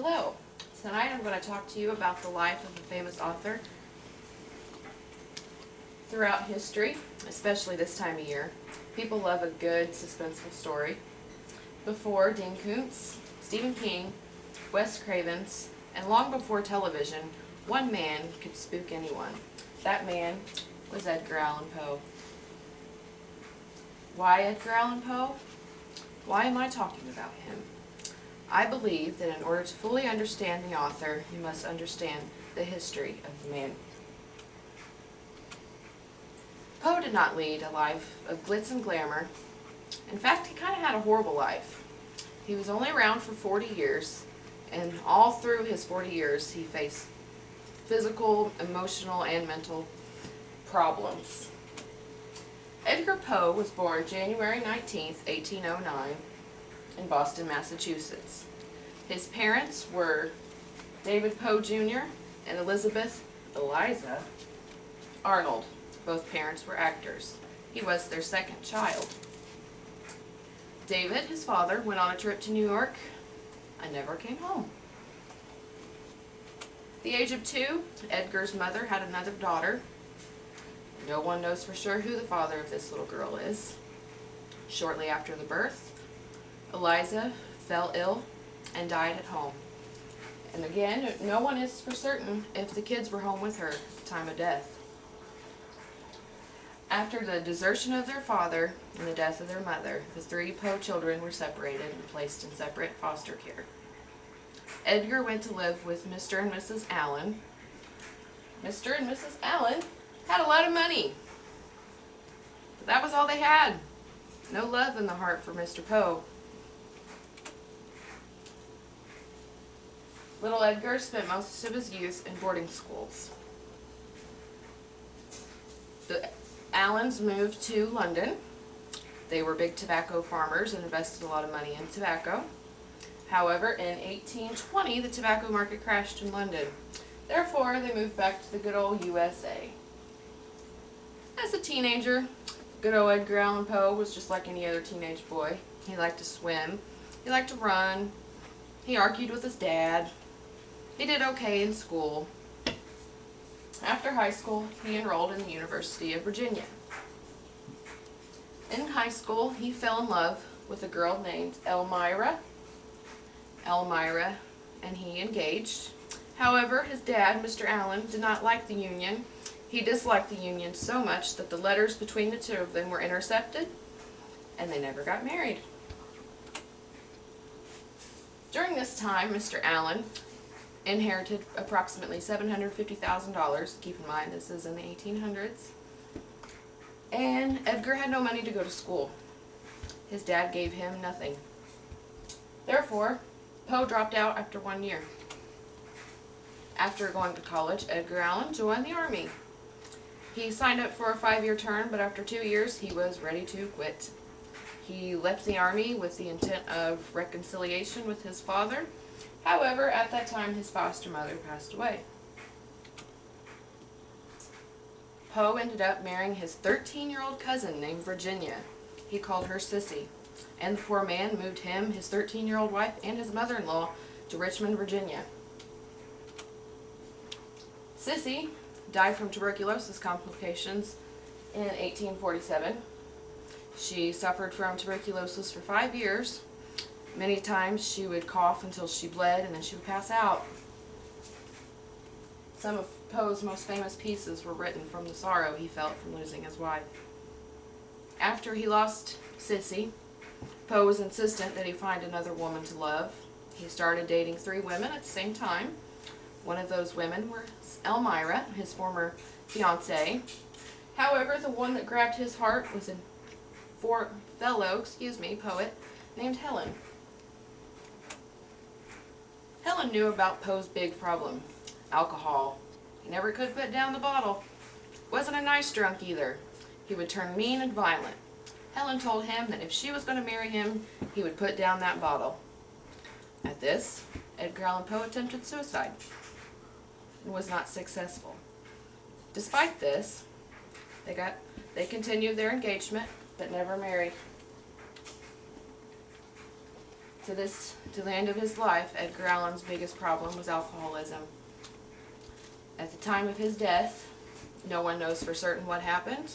Hello. Tonight I'm going to talk to you about the life of a famous author. Throughout history, especially this time of year, people love a good, suspenseful story. Before Dean Koontz, Stephen King, Wes Cravens, and long before television, one man could spook anyone. That man was Edgar Allan Poe. Why Edgar Allan Poe? Why am I talking about him? I believe that in order to fully understand the author, you must understand the history of the man. Poe did not lead a life of glitz and glamour. In fact, he kind of had a horrible life. He was only around for 40 years, and all through his 40 years, he faced physical, emotional, and mental problems. Edgar Poe was born January 19, 1809, in Boston, Massachusetts. His parents were David Poe Jr. and Elizabeth Eliza Arnold. Both parents were actors. He was their second child. David, his father, went on a trip to New York and never came home. At the age of 2, Edgar's mother had another daughter. No one knows for sure who the father of this little girl is. Shortly after the birth, Eliza fell ill and died at home. And again, no one is for certain if the kids were home with her at the time of death. After the desertion of their father and the death of their mother, the 3 Poe children were separated and placed in separate foster care. Edgar went to live with Mr. and Mrs. Allen. Mr. and Mrs. Allen had a lot of money, but that was all they had. No love in the heart for Mr. Poe. Little Edgar spent most of his youth in boarding schools. The Allens moved to London. They were big tobacco farmers and invested a lot of money in tobacco. However, in 1820, the tobacco market crashed in London. Therefore, they moved back to the good old USA. As a teenager, good old Edgar Allan Poe was just like any other teenage boy. He liked to swim. He liked to run. He argued with his dad. He did okay in school. After high school, he enrolled in the University of Virginia. In high school, he fell in love with a girl named Elmira. Elmira and he engaged. However, his dad, Mr. Allen, did not like the union. He disliked the union so much that the letters between the two of them were intercepted, and they never got married. During this time, Mr. Allen inherited approximately $750,000. Keep in mind, this is in the 1800s. And Edgar had no money to go to school. His dad gave him nothing. Therefore, Poe dropped out after 1 year. After going to college, Edgar Allan joined the Army. He signed up for a 5-year term, but after 2 years, he was ready to quit. He left the Army with the intent of reconciliation with his father. However, at that time, his foster mother passed away. Poe ended up marrying his 13-year-old cousin named Virginia. He called her Sissy, and the poor man moved him, his 13-year-old wife, and his mother-in-law to Richmond, Virginia. Sissy died from tuberculosis complications in 1847. She suffered from tuberculosis for 5 years. Many times she would cough until she bled and then she would pass out. Some of Poe's most famous pieces were written from the sorrow he felt from losing his wife. After he lost Sissy, Poe was insistent that he find another woman to love. He started dating 3 women at the same time. One of those women was Elmira, his former fiancée. However, the one that grabbed his heart was a fellow poet named Helen. Helen knew about Poe's big problem, alcohol. He never could put down the bottle. Wasn't a nice drunk either. He would turn mean and violent. Helen told him that if she was going to marry him, he would put down that bottle. At this, Edgar Allan Poe attempted suicide and was not successful. Despite this, they continued their engagement but never married. To the end of his life, Edgar Allan's biggest problem was alcoholism. At the time of his death, no one knows for certain what happened.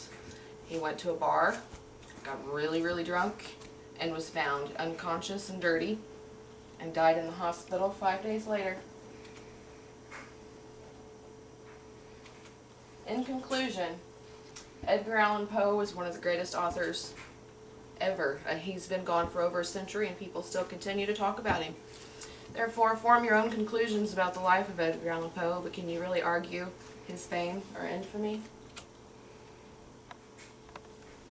He went to a bar, got really, really drunk, and was found unconscious and dirty, and died in the hospital 5 days later. In conclusion, Edgar Allan Poe was one of the greatest authors ever. He's been gone for over a century and people still continue to talk about him. Therefore, form your own conclusions about the life of Edgar Allan Poe, but can you really argue his fame or infamy?